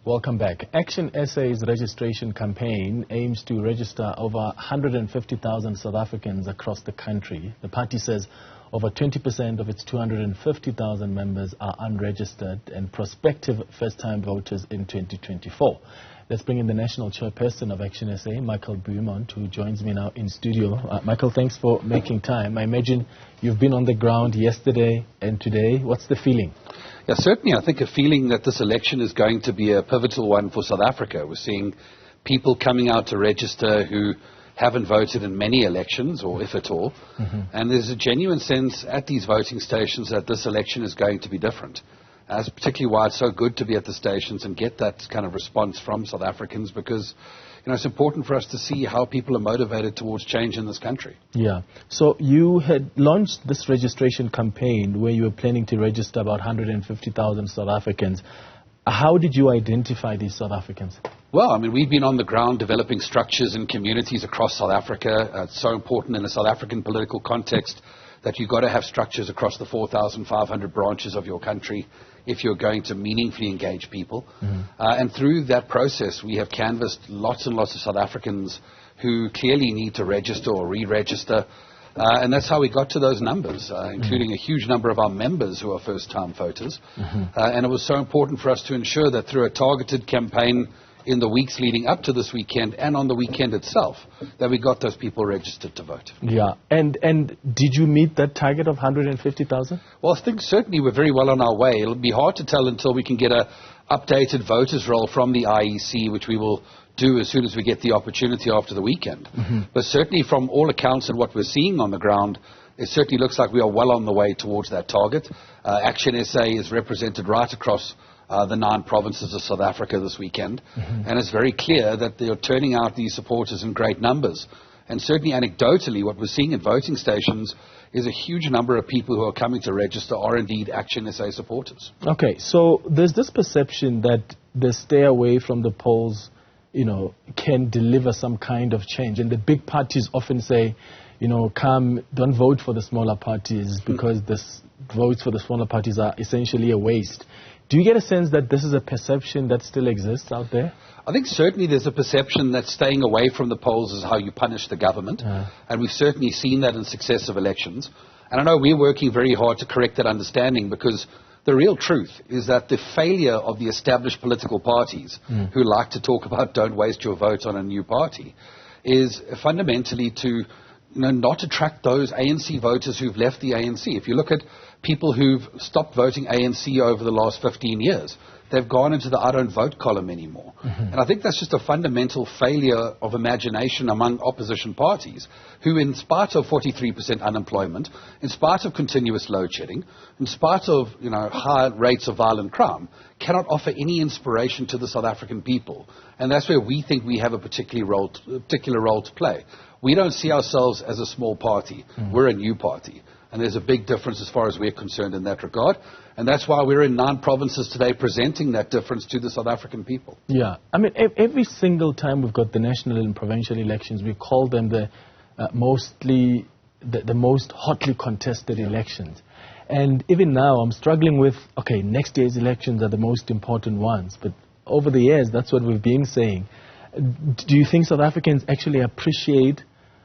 Welcome back. ActionSA's registration campaign aims to register over 150,000 South Africans across the country. The party says over 20% of its 250,000 members are unregistered and prospective first-time voters in 2024. Let's bring in the national chairperson of ActionSA, Michael Beaumont, who joins me now in studio. Michael, thanks for making time. I imagine you've been on the ground yesterday and today. What's the feeling? Yeah, certainly I think a feeling that this election is going to be a pivotal one for South Africa. We're seeing people coming out to register who haven't voted in many elections, or if at all. And there's a genuine sense at these voting stations that this election is going to be different. That's particularly why it's so good to be at the stations and get that kind of response from South Africans, because it's important for us to see how people are motivated towards change in this country. Yeah. So you had launched this registration campaign where you were planning to register about 150,000 South Africans. How did you identify these South Africans? Well, I mean, we've been on the ground developing structures and communities across South Africa. It's so important in the South African political context that you've got to have structures across the 4,500 branches of your country if you're going to meaningfully engage people. And through that process, we have canvassed lots and lots of South Africans who clearly need to register or re-register. And that's how we got to those numbers, including a huge number of our members who are first-time voters. And it was so important for us to ensure that through a targeted campaign in the weeks leading up to this weekend and on the weekend itself, that we got those people registered to vote. Yeah. And did you meet that target of 150,000? Well, I think certainly we're very well on our way. It'll be hard to tell until we can get a updated voters roll from the IEC, which we will do as soon as we get the opportunity after the weekend. But certainly from all accounts and what we're seeing on the ground, it certainly looks like we are well on the way towards that target. ActionSA is represented right across the 9 provinces of South Africa this weekend. And it's very clear that they are turning out these supporters in great numbers. And certainly anecdotally, what we're seeing at voting stations is a huge number of people who are coming to register are indeed ActionSA supporters. Okay, so there's this perception that the stay away from the polls, can deliver some kind of change. And the big parties often say, don't vote for the smaller parties because the votes for the smaller parties are essentially a waste. Do you get a sense that this is a perception that still exists out there? I think certainly there's a perception that staying away from the polls is how you punish the government. And we've certainly seen that in successive elections. And I know we're working very hard to correct that understanding, because the real truth is that the failure of the established political parties who like to talk about don't waste your vote on a new party is fundamentally to not attract those ANC voters who've left the ANC. If you look at people who've stopped voting ANC over the last 15 years, they've gone into the I don't vote column anymore. And I think that's just a fundamental failure of imagination among opposition parties who, in spite of 43% unemployment, in spite of continuous load shedding, in spite of high rates of violent crime, cannot offer any inspiration to the South African people. And that's where we think we have a particular role to play. We don't see ourselves as a small party. We're a new party. And there's a big difference as far as we're concerned in that regard. And that's why we're in 9 provinces today presenting that difference to the South African people. Yeah. I mean, every single time we've got the national and provincial elections, we call them the most hotly contested elections. And even now, I'm struggling with, okay, next year's elections are the most important ones. But over the years, that's what we've been saying. Do you think South Africans actually appreciate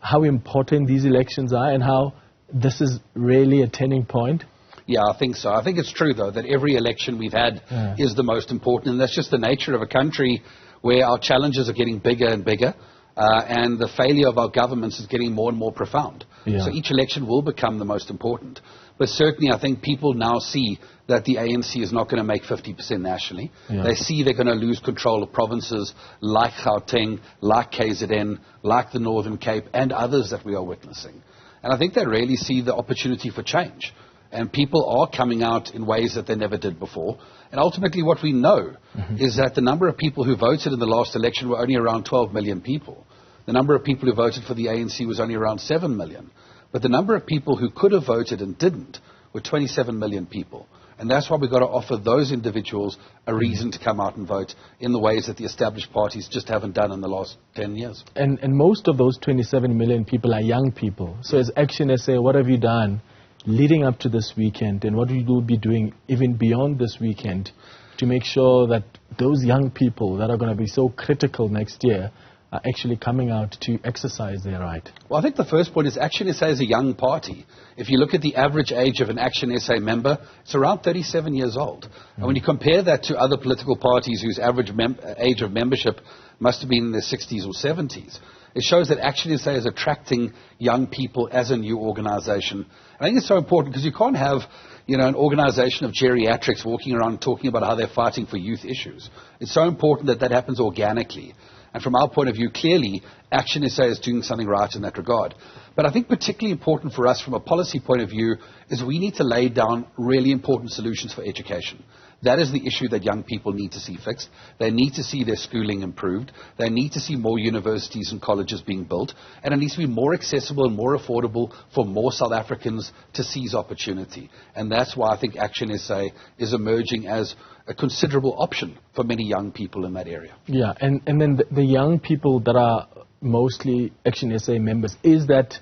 how important these elections are and how this is really a turning point? Yeah, I think so. I think it's true, though, that every election we've had is the most important. And that's just the nature of a country where our challenges are getting bigger and bigger. And the failure of our governments is getting more and more profound. So each election will become the most important. But certainly I think people now see that the ANC is not going to make 50% nationally. They see they're going to lose control of provinces like Gauteng, like KZN, like the Northern Cape, and others that we are witnessing. And I think they really see the opportunity for change. And people are coming out in ways that they never did before. And ultimately what we know is that the number of people who voted in the last election were only around 12 million people. The number of people who voted for the ANC was only around 7 million. But the number of people who could have voted and didn't were 27 million people. And that's why we've got to offer those individuals a reason to come out and vote in the ways that the established parties just haven't done in the last 10 years. And most of those 27 million people are young people. So as ActionSA, what have you done leading up to this weekend, and what you will be doing even beyond this weekend to make sure that those young people that are going to be so critical next year are actually coming out to exercise their right? Well, I think the first point is ActionSA is a young party. If you look at the average age of an ActionSA member, it's around 37 years old. And when you compare that to other political parties whose average age of membership must have been in their 60s or 70s, it shows that ActionSA is attracting young people as a new organization. I think it's so important because you can't have, an organization of geriatrics walking around talking about how they're fighting for youth issues. It's so important that that happens organically. And from our point of view, clearly, ActionSA is doing something right in that regard. But I think particularly important for us from a policy point of view is we need to lay down really important solutions for education. That is the issue that young people need to see fixed. They need to see their schooling improved. They need to see more universities and colleges being built. And it needs to be more accessible and more affordable for more South Africans to seize opportunity. And that's why I think ActionSA is emerging as a considerable option for many young people in that area. Yeah, and then the young people that are mostly ActionSA members, is that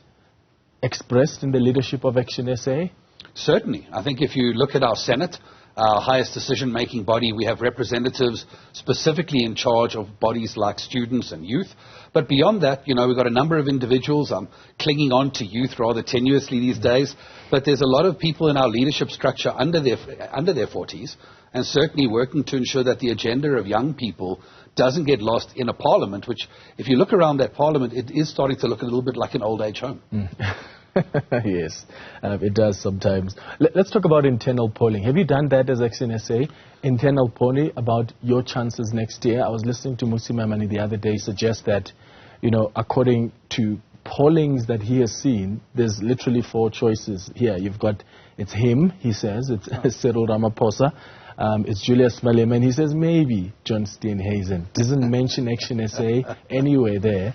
expressed in the leadership of ActionSA? Certainly. I think if you look at our Senate, our highest decision-making body, we have representatives specifically in charge of bodies like students and youth. But beyond that, we've got a number of individuals clinging on to youth rather tenuously these days. But there's a lot of people in our leadership structure under their 40s, and certainly working to ensure that the agenda of young people doesn't get lost in a parliament, which, if you look around that parliament, it is starting to look a little bit like an old age home. Yes, it does sometimes. Let's talk about internal polling. Have you done that as ActionSA? Internal polling about your chances next year? I was listening to Musi Maimane the other day suggest that, according to pollings that he has seen, there's literally 4 choices here. It's him, he says, it's Cyril Ramaphosa, it's Julius Malema, he says maybe John Steenhuisen. Doesn't mention ActionSA anywhere there.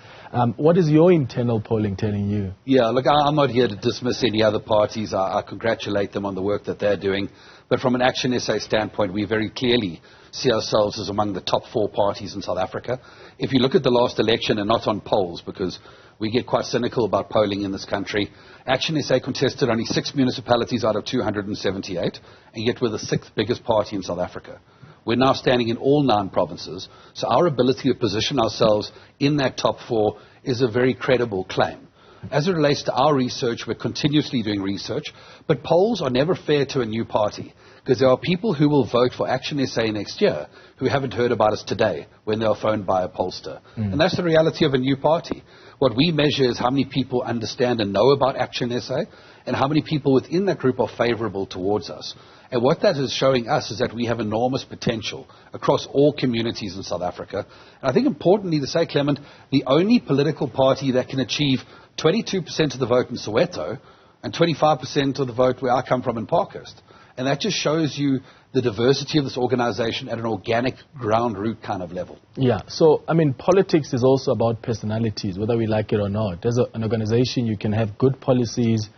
What is your internal polling telling you? Yeah, look, I'm not here to dismiss any other parties. I congratulate them on the work that they're doing. But from an ActionSA standpoint, we very clearly see ourselves as among the top 4 parties in South Africa. If you look at the last election, and not on polls, because we get quite cynical about polling in this country, ActionSA contested only 6 municipalities out of 278, and yet we're the 6th biggest party in South Africa. We're now standing in all 9 provinces, so our ability to position ourselves in that top 4 is a very credible claim. As it relates to our research, we're continuously doing research, but polls are never fair to a new party, because there are people who will vote for ActionSA next year who haven't heard about us today when they are phoned by a pollster. And that's the reality of a new party. What we measure is how many people understand and know about ActionSA, and how many people within that group are favorable towards us. And what that is showing us is that we have enormous potential across all communities in South Africa. And I think importantly to say, Clement, the only political party that can achieve 22% of the vote in Soweto and 25% of the vote where I come from in Parkhurst. And that just shows you the diversity of this organization at an organic ground root kind of level. Yeah, so, politics is also about personalities, whether we like it or not. As an organization, you can have good policies,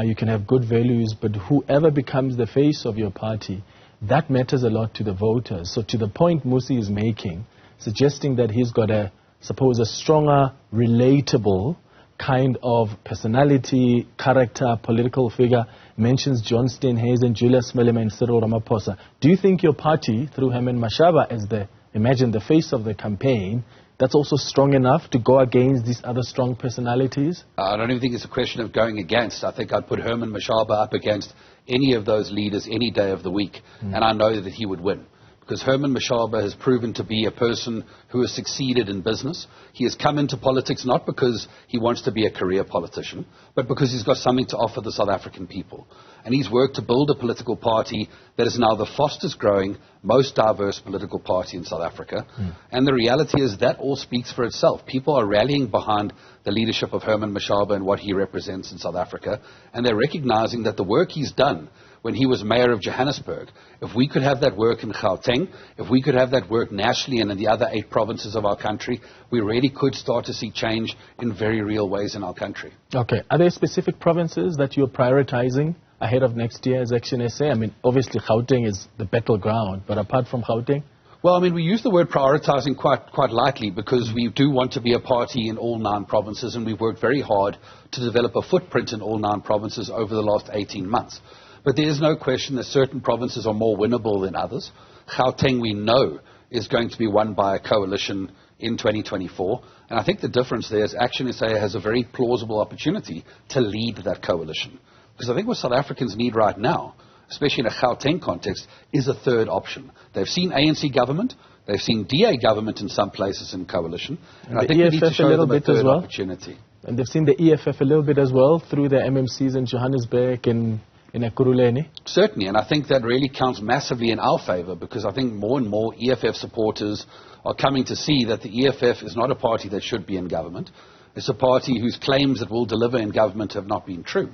you can have good values, but whoever becomes the face of your party, that matters a lot to the voters. So to the point Musi is making, suggesting that he's got a stronger, relatable kind of personality, character, political figure, mentions John Steenhuisen, Julius Malema, and Cyril Ramaphosa. Do you think your party, through Herman Mashaba as the face of the campaign, that's also strong enough to go against these other strong personalities? I don't even think it's a question of going against. I think I'd put Herman Mashaba up against any of those leaders any day of the week, and I know that he would win. Because Herman Mashaba has proven to be a person who has succeeded in business. He has come into politics not because he wants to be a career politician, but because he's got something to offer the South African people. And he's worked to build a political party that is now the fastest growing, most diverse political party in South Africa. And the reality is that all speaks for itself. People are rallying behind the leadership of Herman Mashaba and what he represents in South Africa. And they're recognizing that the work he's done when he was mayor of Johannesburg, if we could have that work in Gauteng, if we could have that work nationally and in the other 8 provinces of our country, we really could start to see change in very real ways in our country. Okay. Are there specific provinces that you're prioritizing ahead of next year as ActionSA? Obviously Gauteng is the battleground, but apart from Gauteng? Well, I mean, we use the word prioritising quite lightly because we do want to be a party in all 9 provinces, and we've worked very hard to develop a footprint in all 9 provinces over the last 18 months. But there is no question that certain provinces are more winnable than others. Gauteng, we know, is going to be won by a coalition in 2024. And I think the difference there is ActionSA has a very plausible opportunity to lead that coalition. Because I think what South Africans need right now, especially in a Gauteng context, is a third option. They've seen ANC government, they've seen DA government in some places in coalition, and I think we need to show them a third opportunity. And they've seen the EFF a little bit as well through the MMCs in Johannesburg and in Ekurhuleni. Certainly, and I think that really counts massively in our favour, because I think more and more EFF supporters are coming to see that the EFF is not a party that should be in government. It's a party whose claims it will deliver in government have not been true.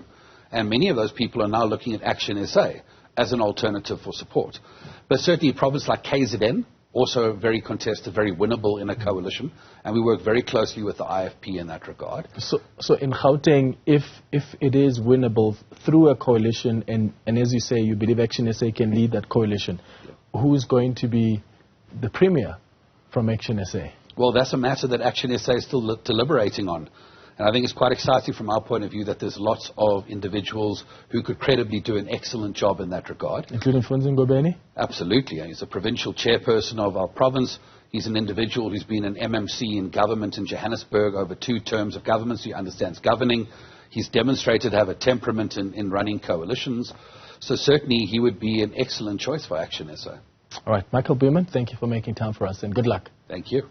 And many of those people are now looking at ActionSA as an alternative for support. But certainly a province like KZN, also very contested, very winnable in a coalition, and we work very closely with the IFP in that regard. So in Gauteng, if it is winnable through a coalition, and as you say, you believe ActionSA can lead that coalition, who is going to be the premier from ActionSA? Well, that's a matter that ActionSA is still deliberating on. And I think it's quite exciting from our point of view that there's lots of individuals who could credibly do an excellent job in that regard. Including Funzi Ngobeni? Absolutely. He's a provincial chairperson of our province. He's an individual who's been an MMC in government in Johannesburg over 2 terms of government, so he understands governing. He's demonstrated to have a temperament in running coalitions. So certainly he would be an excellent choice for ActionSA. All right. Michael Beaumont, thank you for making time for us, and good luck. Thank you.